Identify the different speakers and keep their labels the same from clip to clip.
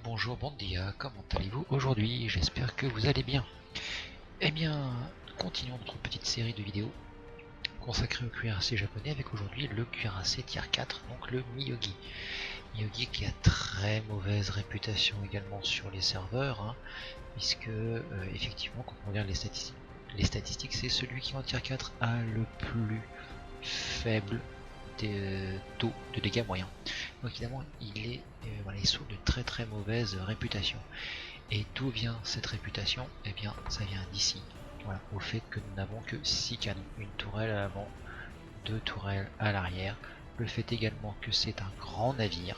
Speaker 1: bonjour, bon dia, comment allez-vous aujourd'hui? J'espère que vous allez bien. Eh bien, nous continuons notre petite série de vidéos consacrée au cuirassé japonais avec aujourd'hui le cuirassé tier 4, donc le Miyogi. Miyogi qui a très mauvaise réputation également sur les serveurs, puisque effectivement quand on regarde les statistiques c'est celui qui en tier 4 a le plus faible taux de dégâts moyens. Donc évidemment il est sous de très mauvaise réputation. Et d'où vient cette réputation? Eh bien ça vient d'ici. Voilà, au fait que nous n'avons que 6 canons, une tourelle à l'avant, 2 tourelles à l'arrière, le fait également que c'est un grand navire,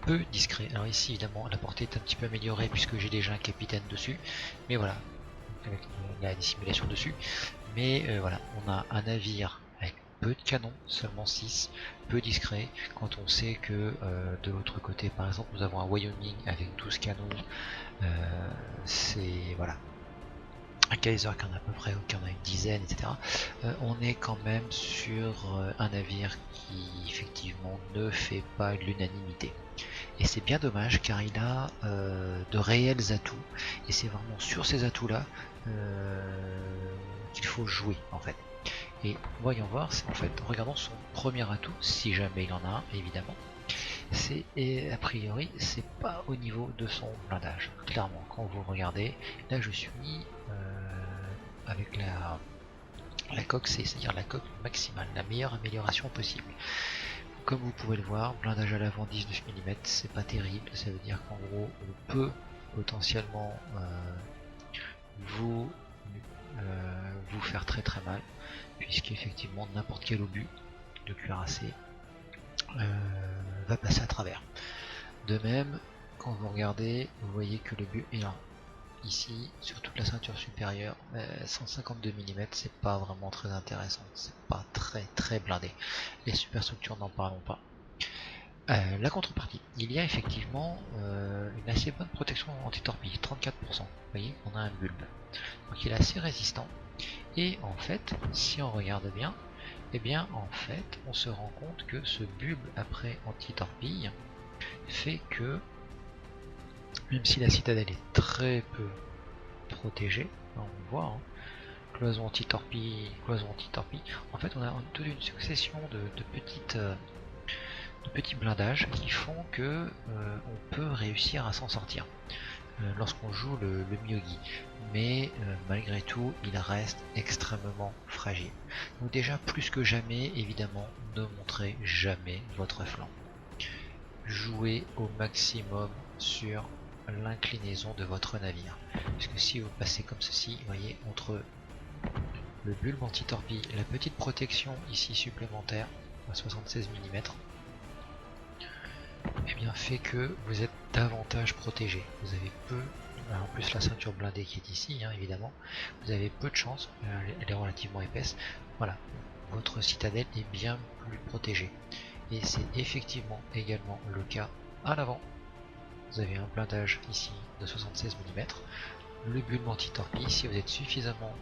Speaker 1: peu discret. Alors ici évidemment la portée est un petit peu améliorée puisque j'ai déjà un capitaine dessus, mais voilà, avec la dissimulation dessus, mais voilà, on a un navire avec peu de canons, seulement 6, peu discret, quand on sait que de l'autre côté par exemple nous avons un Wyoming avec 12 canons, c'est voilà, un Kaiser qui en a à peu près, qui en a une dizaine, etc. On est quand même sur un navire qui effectivement ne fait pas l'unanimité. Et c'est bien dommage car il a de réels atouts, et c'est vraiment sur ces atouts là qu'il faut jouer en fait. Et voyons voir, en fait, regardons son premier atout, si jamais il en a un évidemment. C'est, et a priori c'est pas au niveau de son blindage, clairement. Quand vous regardez, là je suis avec la coque C, c'est-à-dire la coque maximale, la meilleure amélioration possible. Comme vous pouvez le voir, blindage à l'avant 19 mm, c'est pas terrible, ça veut dire qu'en gros on peut potentiellement vous faire très mal, puisqu'effectivement n'importe quel obus de cuirassé va passer à travers. De même, quand vous regardez, vous voyez que le but est là. Ici, sur toute la ceinture supérieure, 152 mm, c'est pas vraiment très intéressant, c'est pas très blindé. Les superstructures, n'en parlons pas. La contrepartie, il y a effectivement une assez bonne protection anti-torpille, 34%. Vous voyez, on a un bulbe, donc il est assez résistant. Et en fait, si on regarde bien, eh bien en fait, on se rend compte que ce bulbe après anti-torpille fait que, même si la citadelle est très peu protégée, on voit, cloison anti-torpille, en fait on a toute une succession de petits blindages qui font que on peut réussir à s'en sortir lorsqu'on joue le Miyogi, mais malgré tout il reste extrêmement fragile. Donc déjà plus que jamais évidemment, ne montrez jamais votre flanc. Jouez au maximum sur l'inclinaison de votre navire, puisque si vous passez comme ceci, vous voyez, entre le bulbe anti-torpille, la petite protection ici supplémentaire à 76 mm, et bien fait que vous êtes davantage protégé. Vous avez peu, en plus la ceinture blindée qui est ici, évidemment, vous avez peu de chance, elle est relativement épaisse. Voilà, votre citadelle est bien plus protégée. Et c'est effectivement également le cas à l'avant. Vous avez un blindage ici de 76 mm, le bulbe anti-torpille, si vous êtes suffisamment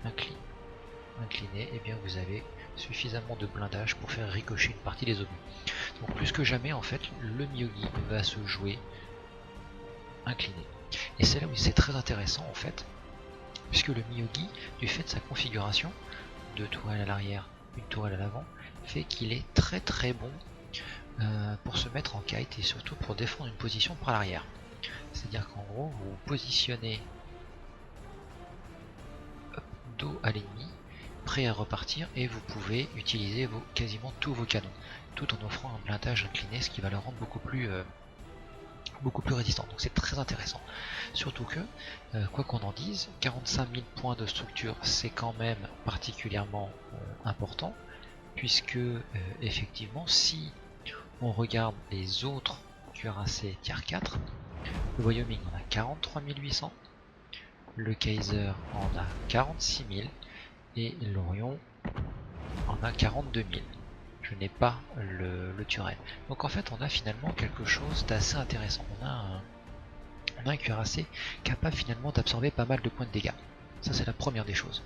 Speaker 1: incliné, et bien vous avez suffisamment de blindage pour faire ricocher une partie des obus. Donc plus que jamais en fait, le Miyogi va se jouer incliné. Et c'est là où c'est très intéressant en fait, puisque le Miyogi, du fait de sa configuration, 2 tourelles à l'arrière, une tourelle à l'avant, fait qu'il est très bon pour se mettre en kite et surtout pour défendre une position par l'arrière. C'est-à-dire qu'en gros, vous vous positionnez dos à l'ennemi, prêt à repartir, et vous pouvez utiliser quasiment tous vos canons, tout en offrant un blindage incliné, ce qui va le rendre beaucoup plus résistant. Donc c'est très intéressant. Surtout que, quoi qu'on en dise, 45 000 points de structure, c'est quand même particulièrement important, puisque effectivement, si on regarde les autres cuirassés tier 4, le Wyoming en a 43 800, le Kaiser en a 46 000 et l'Orion en a 42 000. Je n'ai pas le Turel. Donc en fait on a finalement quelque chose d'assez intéressant. On a un cuirassé capable finalement d'absorber pas mal de points de dégâts. Ça c'est la première des choses.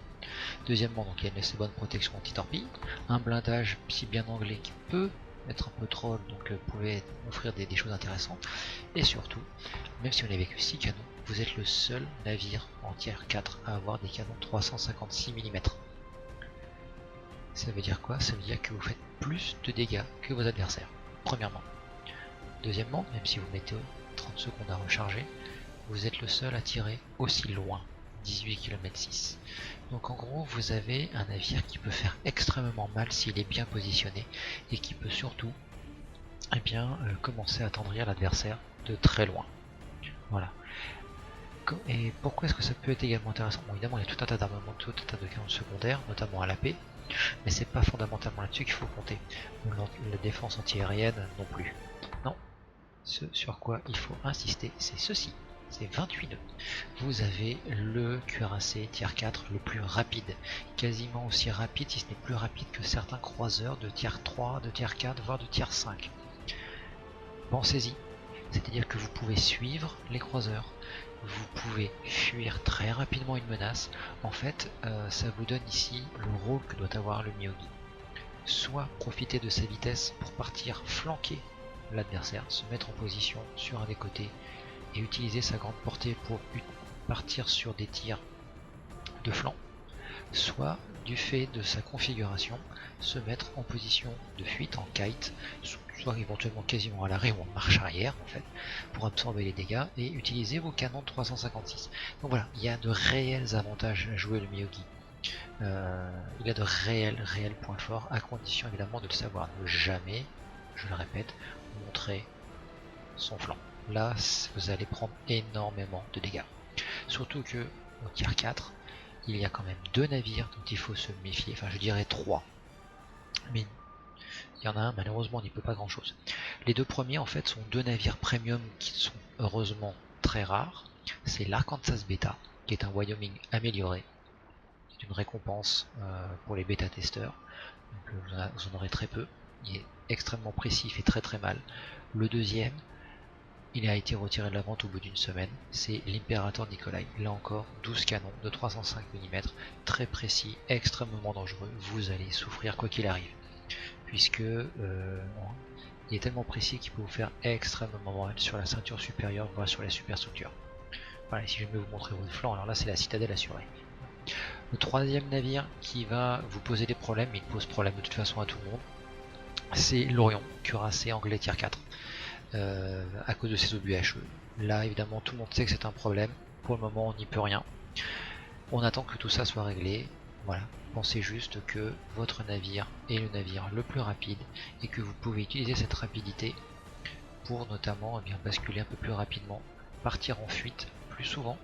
Speaker 1: Deuxièmement, donc il y a une assez bonne protection anti-torpille, un blindage si bien anglais qui peut être un peu troll, donc pouvait offrir des choses intéressantes. Et surtout, même si on avait que 6 canons, vous êtes le seul navire en tiers 4 à avoir des canons 356 mm. Ça veut dire quoi? Ça veut dire que vous faites plus de dégâts que vos adversaires, premièrement. Deuxièmement, même si vous mettez 30 secondes à recharger, vous êtes le seul à tirer aussi loin, 18 km 6. Donc en gros, vous avez un navire qui peut faire extrêmement mal s'il est bien positionné et qui peut surtout commencer à attendrir l'adversaire de très loin. Voilà. Et pourquoi est-ce que ça peut être également intéressant? Bon, évidemment, il y a tout un tas d'armements, tout un tas de canons secondaires, notamment à l'AP, mais c'est pas fondamentalement là-dessus qu'il faut compter. La défense antiaérienne non plus. Non. Ce sur quoi il faut insister, c'est ceci. C'est 28 nœuds. Vous avez le cuirassé tier 4 le plus rapide, quasiment aussi rapide, si ce n'est plus rapide que certains croiseurs de tier 3, de tier 4, voire de tier 5. Pensez-y, c'est-à-dire que vous pouvez suivre les croiseurs, vous pouvez fuir très rapidement une menace. En fait, ça vous donne ici le rôle que doit avoir le Myogi. Soit profiter de sa vitesse pour partir flanquer l'adversaire, se mettre en position sur un des côtés et utiliser sa grande portée pour partir sur des tirs de flanc, soit du fait de sa configuration se mettre en position de fuite en kite, soit éventuellement quasiment à l'arrêt ou en marche arrière en fait, pour absorber les dégâts et utiliser vos canons de 356. Donc voilà, il y a de réels avantages à jouer le Myogi. Il a de réels points forts, à condition évidemment de le savoir. Ne jamais, je le répète, montrer son flanc. Là, vous allez prendre énormément de dégâts. Surtout que au tier 4, il y a quand même 2 navires dont il faut se méfier, enfin je dirais 3. Mais il y en a un, malheureusement on n'y peut pas grand chose. Les 2 premiers en fait sont 2 navires premium qui sont heureusement très rares. C'est l'Arkansas Beta, qui est un Wyoming amélioré. C'est une récompense pour les bêta testeurs. Donc vous en aurez très peu. Il est extrêmement précis, il fait très mal. Le deuxième, il a été retiré de la vente au bout d'une semaine, c'est l'Imperator Nikolai. Là encore, 12 canons de 305 mm, très précis, extrêmement dangereux, vous allez souffrir quoi qu'il arrive. Puisque il est tellement précis qu'il peut vous faire extrêmement mal sur la ceinture supérieure, voire sur la superstructure. Voilà, si je vais vous montrer votre flanc, alors là c'est la citadelle assurée. Le troisième navire qui va vous poser des problèmes, mais il pose problème de toute façon à tout le monde, c'est l'Orion, cuirassé anglais tier 4. À cause de ses obus HE. Là évidemment tout le monde sait que c'est un problème, pour le moment on n'y peut rien. On attend que tout ça soit réglé, voilà. Pensez juste que votre navire est le navire le plus rapide et que vous pouvez utiliser cette rapidité pour notamment basculer un peu plus rapidement, partir en fuite plus souvent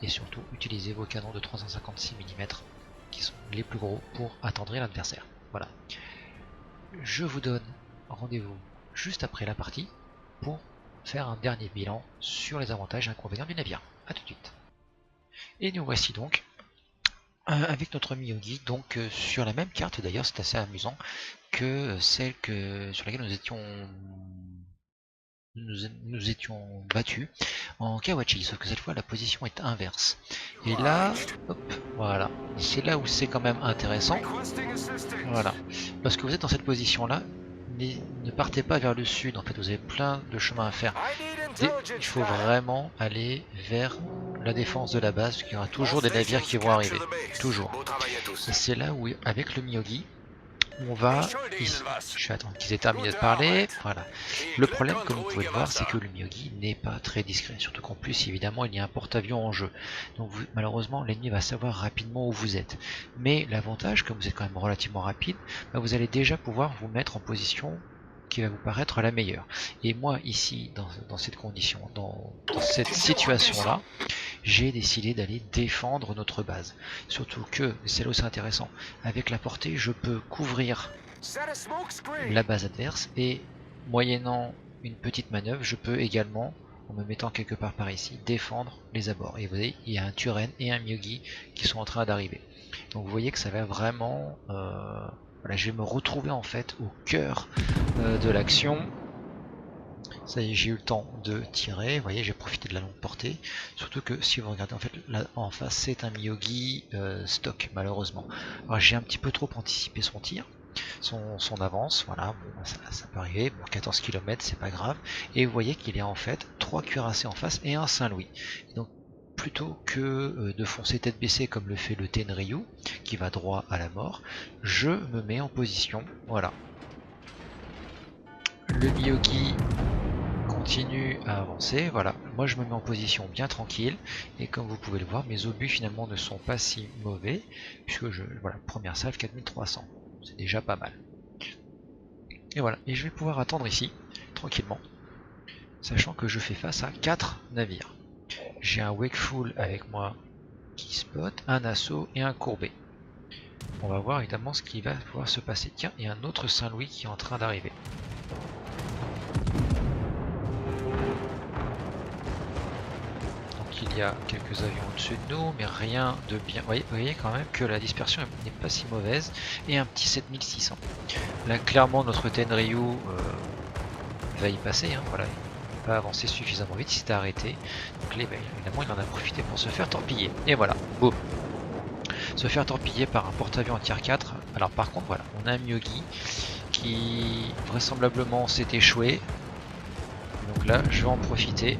Speaker 1: et surtout utiliser vos canons de 356 mm qui sont les plus gros pour attendrir l'adversaire. Voilà. Je vous donne rendez-vous juste après la partie pour faire un dernier bilan sur les avantages et inconvénients du navire. A tout de suite. Et nous voici donc avec notre Myogi, donc sur la même carte d'ailleurs, c'est assez amusant que celle sur laquelle nous étions battus en Kawachi, sauf que cette fois la position est inverse. Et là, hop, voilà, c'est là où c'est quand même intéressant. Voilà, lorsque vous êtes dans cette position là, ne partez pas vers le sud, en fait vous avez plein de chemins à faire. Il faut vraiment aller vers la défense de la base, parce qu'il y aura toujours des navires qui vont arriver, toujours. Et c'est là où, avec le Myogi, on va ici. Je vais attendre qu'ils aient terminé de parler. Voilà. Le problème, comme vous pouvez le voir, c'est que le Myogi n'est pas très discret. Surtout qu'en plus, évidemment, il y a un porte-avions en jeu. Donc malheureusement, l'ennemi va savoir rapidement où vous êtes. Mais l'avantage, comme vous êtes quand même relativement rapide, vous allez déjà pouvoir vous mettre en position qui va vous paraître la meilleure. Et moi, ici, dans cette condition, dans cette situation-là, j'ai décidé d'aller défendre notre base. Surtout que, c'est là où c'est intéressant, avec la portée, je peux couvrir la base adverse et moyennant une petite manœuvre, je peux également, en me mettant quelque part par ici, défendre les abords. Et vous voyez, il y a un Turen et un Myogi qui sont en train d'arriver. Donc vous voyez que ça va vraiment... voilà, je vais me retrouver en fait au cœur de l'action. Ça y est, j'ai eu le temps de tirer, vous voyez, j'ai profité de la longue portée. Surtout que si vous regardez en fait là en face, c'est un Myogi stock malheureusement. Alors j'ai un petit peu trop anticipé son tir. son avance. Voilà, bon, ça peut arriver. Bon, 14 km, c'est pas grave. Et vous voyez qu'il y a en fait 3 cuirassés en face et un Saint-Louis. Donc plutôt que de foncer tête baissée comme le fait le Tenryu, qui va droit à la mort, je me mets en position. Voilà. Le Miyogi continue à avancer. Voilà, moi je me mets en position bien tranquille. Et comme vous pouvez le voir, mes obus finalement ne sont pas si mauvais. Puisque voilà, première salve 4300. C'est déjà pas mal. Et voilà, et je vais pouvoir attendre ici, tranquillement. Sachant que je fais face à 4 navires. J'ai un Wakeful avec moi qui spot, un assaut et un courbé. On va voir évidemment ce qui va pouvoir se passer. Tiens, il y a un autre Saint-Louis qui est en train d'arriver. Donc il y a quelques avions au-dessus de nous, mais rien de bien. Vous voyez quand même que la dispersion n'est pas si mauvaise. Et un petit 7600. Là clairement notre Tenryu va y passer. Hein, voilà. Pas avancé suffisamment vite, il s'était arrêté. Donc là, évidemment, il en a profité pour se faire torpiller. Et voilà, boum. Se faire torpiller par un porte-avions en tier 4. Alors par contre, voilà, on a un Miyogi qui vraisemblablement s'est échoué. Donc là, je vais en profiter.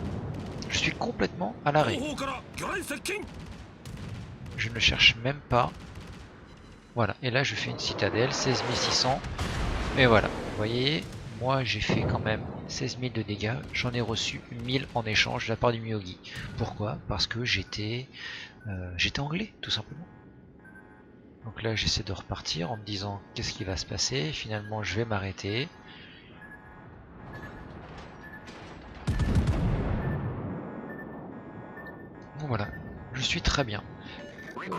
Speaker 1: Je suis complètement à l'arrêt. Je ne cherche même pas. Voilà, et là je fais une citadelle, 16600. Et voilà, vous voyez, moi j'ai fait quand même 16 000 de dégâts, j'en ai reçu 1000 en échange de la part du Miyogi. Pourquoi? Parce que j'étais anglais, tout simplement. Donc là j'essaie de repartir en me disant qu'est-ce qui va se passer, finalement je vais m'arrêter. Bon voilà, je suis très bien.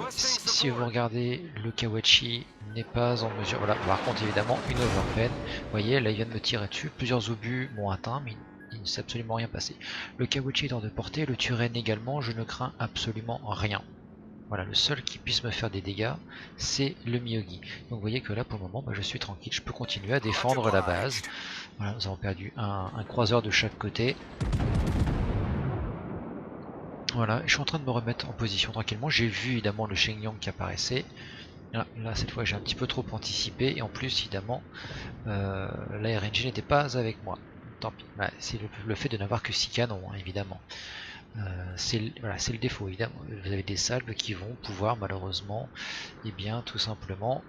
Speaker 1: Si vous regardez, le Kawachi n'est pas en mesure. Voilà, par contre évidemment une overpen. Vous voyez, là il vient de me tirer dessus. Plusieurs obus m'ont atteint, mais il ne s'est absolument rien passé. Le Kawachi est hors de portée, le Turen également, je ne crains absolument rien. Voilà, le seul qui puisse me faire des dégâts, c'est le Miyogi. Donc vous voyez que là pour le moment, je suis tranquille, je peux continuer à défendre la base. Voilà, nous avons perdu un croiseur de chaque côté. Voilà, je suis en train de me remettre en position tranquillement. J'ai vu évidemment le Shenyang qui apparaissait. Là cette fois j'ai un petit peu trop anticipé. Et en plus évidemment la RNG n'était pas avec moi. Tant pis, c'est le fait de n'avoir que 6 canons hein, évidemment. C'est le défaut évidemment. Vous avez des salves qui vont pouvoir malheureusement tout simplement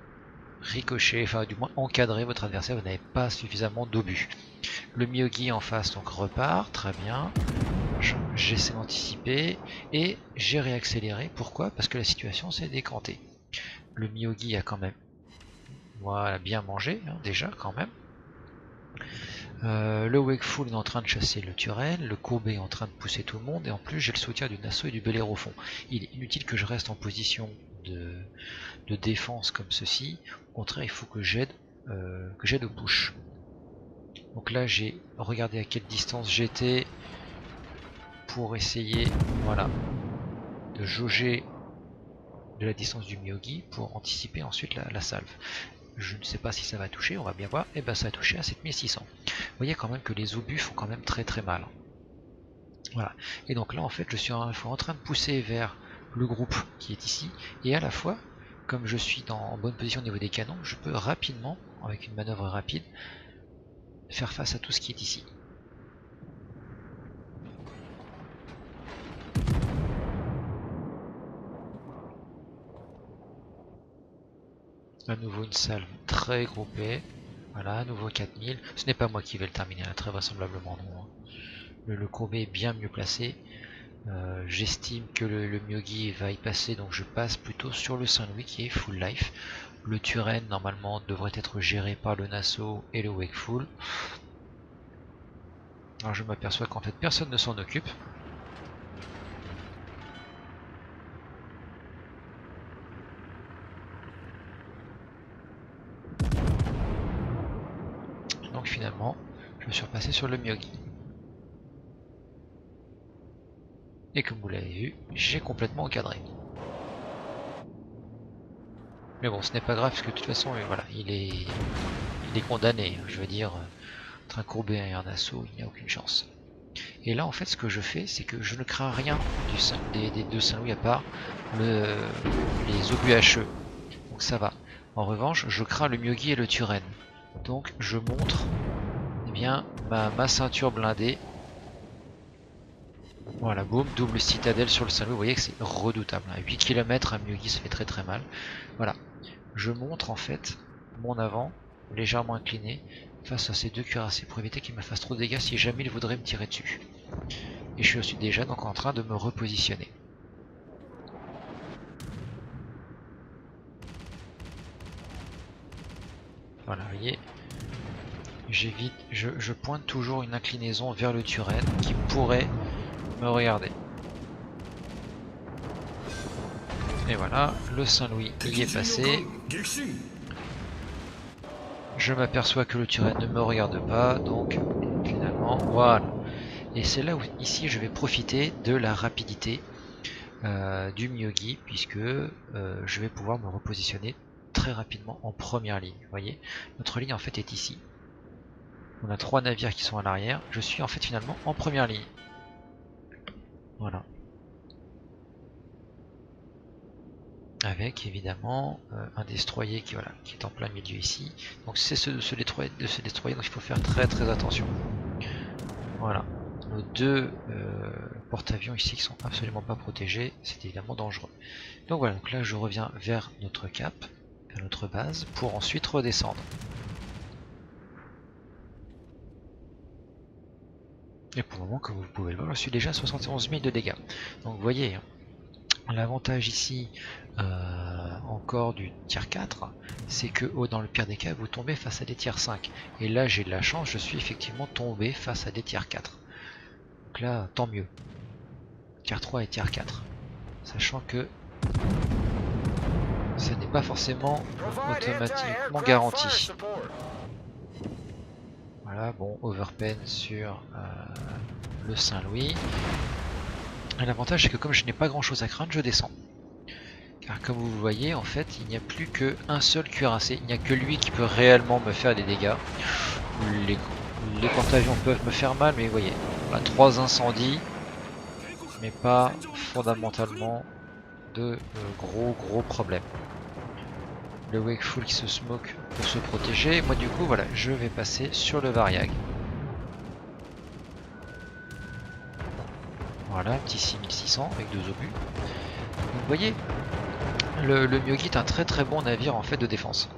Speaker 1: ricocher, enfin du moins encadrer votre adversaire. Vous n'avez pas suffisamment d'obus. Le Miyogi en face donc repart, très bien. J'essaie d'anticiper et j'ai réaccéléré. Pourquoi? Parce que la situation s'est décantée. Le Miyogi a quand même bien mangé, hein, déjà quand même. Le Wakeful est en train de chasser le Turen, le Kobe est en train de pousser tout le monde, et en plus j'ai le soutien du Nassau et du Bellérophon. Il est inutile que je reste en position de défense comme ceci. Au contraire, il faut que j'aide au push. Donc là j'ai regardé à quelle distance j'étais pour essayer de jauger de la distance du Miyogi pour anticiper ensuite la salve. Je ne sais pas si ça va toucher, on va bien voir. Et ben ça a touché à 7600. Vous voyez quand même que les obus font quand même très très mal. Voilà. Et donc là en fait je suis en train de pousser vers le groupe qui est ici. Et à la fois, comme je suis en bonne position au niveau des canons, je peux rapidement, avec une manœuvre rapide, faire face à tout ce qui est ici. À nouveau une salve très groupée. Voilà, à nouveau 4000. Ce n'est pas moi qui vais le terminer, là, très vraisemblablement non. Le courbet est bien mieux placé. J'estime que le Miyogi va y passer, donc je passe plutôt sur le Saint-Louis qui est full life. Le Turen normalement devrait être géré par le Nassau et le Wakeful. Alors je m'aperçois qu'en fait personne ne s'en occupe. Donc finalement, je me suis repassé sur le Miyogi. Et comme vous l'avez vu, j'ai complètement encadré. Mais bon, ce n'est pas grave, parce que de toute façon, voilà, il est condamné. Je veux dire, entre un courbé et un assaut, il n'y a aucune chance. Et là, en fait, ce que je fais, c'est que je ne crains rien des deux Saint-Louis à part les obus HE. Donc ça va. En revanche, je crains le Myogi et le Turenne. Donc je montre eh bien, ma ceinture blindée. Voilà, boum, double citadelle sur le Saint-Louis. Vous voyez que c'est redoutable. À 8 km à Myogi, ça fait très très mal. Voilà, je montre en fait mon avant, légèrement incliné, face à ces deux cuirassés pour éviter qu'ils me fassent trop de dégâts si jamais ils voudraient me tirer dessus. Et je suis déjà donc en train de me repositionner. Voilà, vous voyez, j'évite, je pointe toujours une inclinaison vers le Turenne qui pourrait me regarder. Et voilà, le Saint-Louis y est passé. Je m'aperçois que le Turenne ne me regarde pas, donc finalement, voilà. Et c'est là où ici je vais profiter de la rapidité du Myogi, puisque je vais pouvoir me repositionner très rapidement en première ligne. Vous voyez, notre ligne en fait est ici. On a 3 navires qui sont à l'arrière. Je suis en fait finalement en première ligne. Voilà. Avec évidemment un destroyer qui, voilà, qui est en plein milieu ici. Donc c'est de ce destroyer donc il faut faire très très attention. Voilà. Nos deux porte-avions ici qui sont absolument pas protégés, c'est évidemment dangereux. Donc voilà, donc là je reviens vers notre cap, vers notre base, pour ensuite redescendre. Et pour le moment, comme vous pouvez le voir, je suis déjà à 71 000 de dégâts. Donc vous voyez, l'avantage ici, encore du tier 4, c'est que dans le pire des cas, vous tombez face à des tiers 5. Et là, j'ai de la chance, je suis effectivement tombé face à des tiers 4. Donc là, tant mieux. Tier 3 et tier 4. Sachant que ça n'est pas forcément automatiquement garanti. Voilà, bon, overpen sur le Saint-Louis. L'avantage c'est que comme je n'ai pas grand chose à craindre, je descends. Car comme vous voyez, en fait, il n'y a plus qu'un seul cuirassé. Il n'y a que lui qui peut réellement me faire des dégâts. Les porte-avions peuvent me faire mal, mais vous voyez, on a 3 incendies, mais pas fondamentalement de gros problèmes. Le Wakeful qui se smoke pour se protéger. Moi du coup, voilà, je vais passer sur le Variag. Voilà, petit 6600 avec 2 obus. Donc, vous voyez, le Myogi est un très bon navire en fait de défense.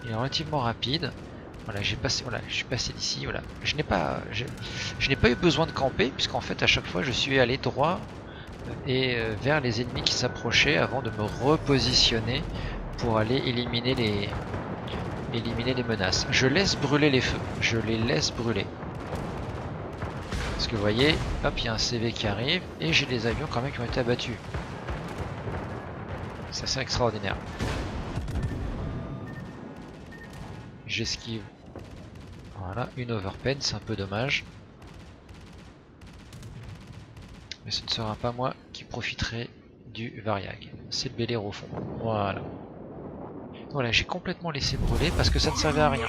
Speaker 1: Il est relativement rapide. Voilà, je suis passé d'ici. Voilà, je n'ai pas eu besoin de camper puisqu'en fait à chaque fois je suis allé droit et vers les ennemis qui s'approchaient avant de me repositionner pour aller éliminer les menaces. Je laisse brûler les feux, je les laisse brûler. Parce que vous voyez, hop, il y a un CV qui arrive et j'ai des avions quand même qui ont été abattus. C'est assez extraordinaire. J'esquive. Voilà, une overpen, c'est un peu dommage. Mais ce ne sera pas moi qui profiterai du Variag. C'est le Bel Air au fond. Voilà. Voilà, j'ai complètement laissé brûler parce que ça ne servait à rien.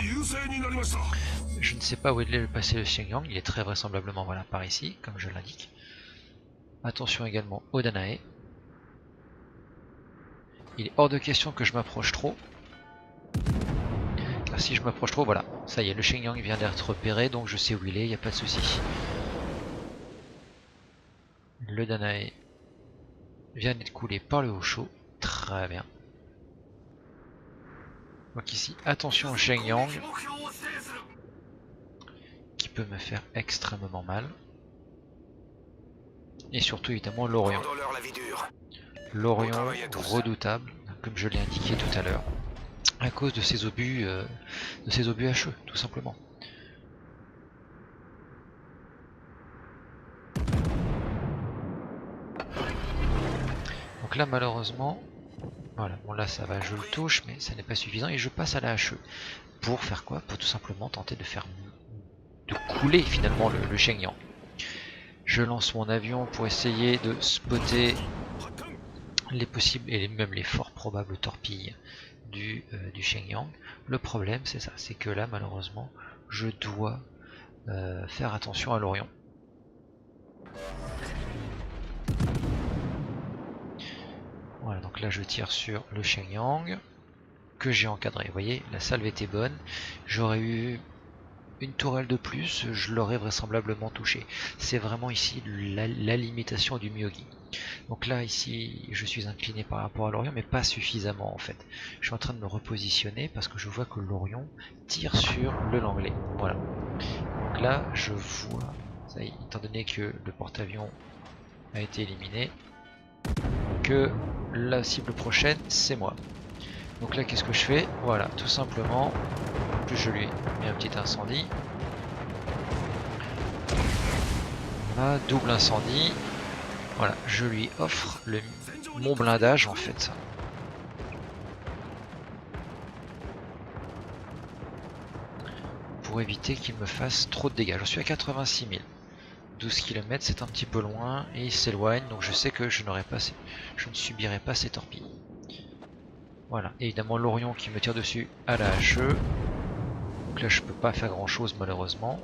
Speaker 1: Je ne sais pas où est passé le Xinjiang, il est très vraisemblablement voilà, par ici, comme je l'indique. Attention également au Danae. Il est hors de question que je m'approche trop. Car si je m'approche trop, voilà, ça y est, le Xinjiang vient d'être repéré, donc je sais où il est, il n'y a pas de souci. Le Danae vient d'être coulé par le Hosho. Très bien. Donc ici, attention au Xinjiang qui peut me faire extrêmement mal. Et surtout évidemment l'Orion. L'Orion redoutable, comme je l'ai indiqué tout à l'heure, à cause de ces obus HE, tout simplement. Donc là malheureusement, voilà, bon là ça va, je le touche, mais ça n'est pas suffisant et je passe à la HE. Pour faire quoi? Pour tout simplement tenter de couler finalement le Xinjiang. Je lance mon avion pour essayer de spotter les possibles et même les fort probables torpilles du Xinjiang. Le problème c'est ça, c'est que là malheureusement je dois faire attention à l'Orion. Voilà, donc là je tire sur le Shenyang que j'ai encadré. Vous voyez, la salve était bonne. J'aurais eu une tourelle de plus, je l'aurais vraisemblablement touché. C'est vraiment ici la limitation du Myogi. Donc là, ici, je suis incliné par rapport à l'Orion, mais pas suffisamment en fait. Je suis en train de me repositionner parce que je vois que l'Orion tire sur le Langlais. Voilà. Donc là, je vois, ça y est, étant donné que le porte-avions a été éliminé, que la cible prochaine, c'est moi. Donc là, qu'est-ce que je fais? Voilà, tout simplement, en plus je lui mets un petit incendie. Voilà, double incendie. Voilà, je lui offre mon blindage en fait. Pour éviter qu'il me fasse trop de dégâts. Je suis à 86 000. 12 km, c'est un petit peu loin et il s'éloigne, donc je sais que je ne subirai pas ces torpilles. Voilà, évidemment l'Orion qui me tire dessus à la HE. Donc là je peux pas faire grand chose malheureusement.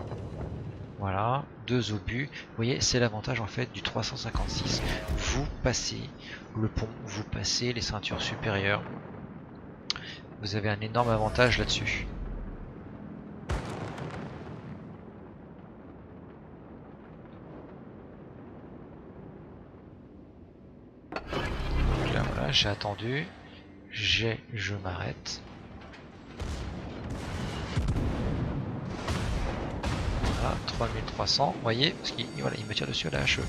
Speaker 1: Voilà, 2 obus. Vous voyez, c'est l'avantage en fait du 356. Vous passez le pont, vous passez les ceintures supérieures. Vous avez un énorme avantage là-dessus. Donc là voilà, j'ai attendu. Je m'arrête. Voilà, 3300. Vous voyez, parce qu'il voilà, il me tire dessus à la HE.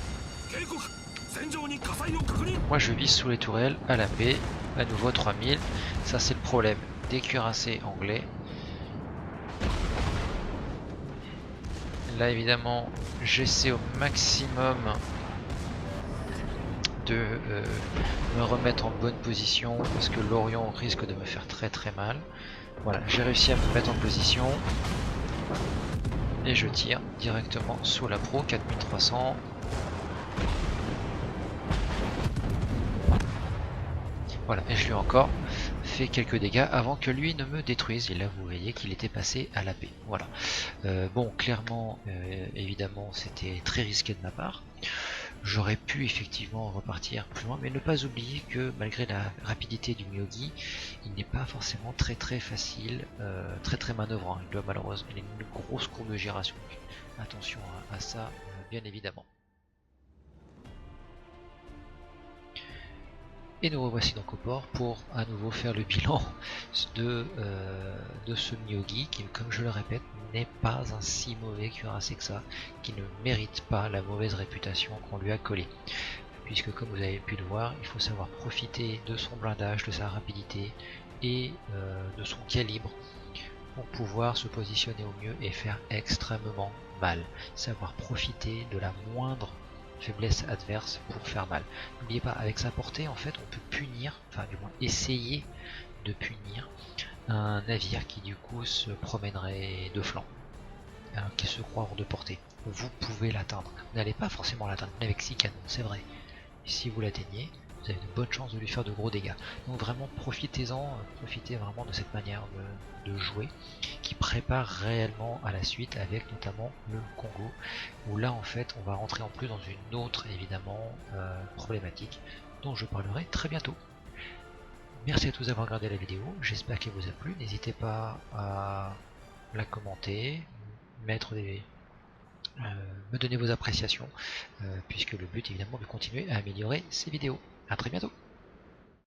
Speaker 1: Moi je vise sous les tourelles à la paix, à nouveau 3000, ça c'est le problème des cuirassés anglais. Là évidemment j'essaie au maximum de me remettre en bonne position parce que l'Orion risque de me faire très très mal. Voilà, j'ai réussi à me mettre en position et je tire directement sous la proue, 4300. Voilà, et je lui ai encore fait quelques dégâts avant que lui ne me détruise. Et là, vous voyez qu'il était passé à la paix. Voilà. Bon, clairement, évidemment, c'était très risqué de ma part. J'aurais pu effectivement repartir plus loin, mais ne pas oublier que malgré la rapidité du Myogi, il n'est pas forcément très très facile, très manœuvrant. Il doit malheureusement, il a une grosse courbe de giration. Attention à ça, bien évidemment. Et nous revoici donc au port pour à nouveau faire le bilan de ce Myogi qui, comme je le répète, n'est pas un si mauvais cuirassé que ça, qui ne mérite pas la mauvaise réputation qu'on lui a collée. Puisque comme vous avez pu le voir, il faut savoir profiter de son blindage, de sa rapidité et de son calibre pour pouvoir se positionner au mieux et faire extrêmement mal. Savoir profiter de la moindre faiblesse adverse pour faire mal. N'oubliez pas, avec sa portée, en fait, on peut punir, enfin du moins essayer de punir un navire qui du coup se promènerait de flanc, qui se croit hors de portée. Vous pouvez l'atteindre. Vous n'allez pas forcément l'atteindre avec 6 canons, c'est vrai. Si vous l'atteignez, vous avez de bonnes chances de lui faire de gros dégâts. Donc vraiment profitez-en, profitez vraiment de cette manière de jouer qui prépare réellement à la suite avec notamment le Congo où là en fait on va rentrer en plus dans une autre évidemment problématique dont je parlerai très bientôt. Merci à tous d'avoir regardé la vidéo, j'espère qu'elle vous a plu, n'hésitez pas à la commenter, mettre des me donner vos appréciations, puisque le but évidemment de continuer à améliorer ces vidéos. A très bientôt.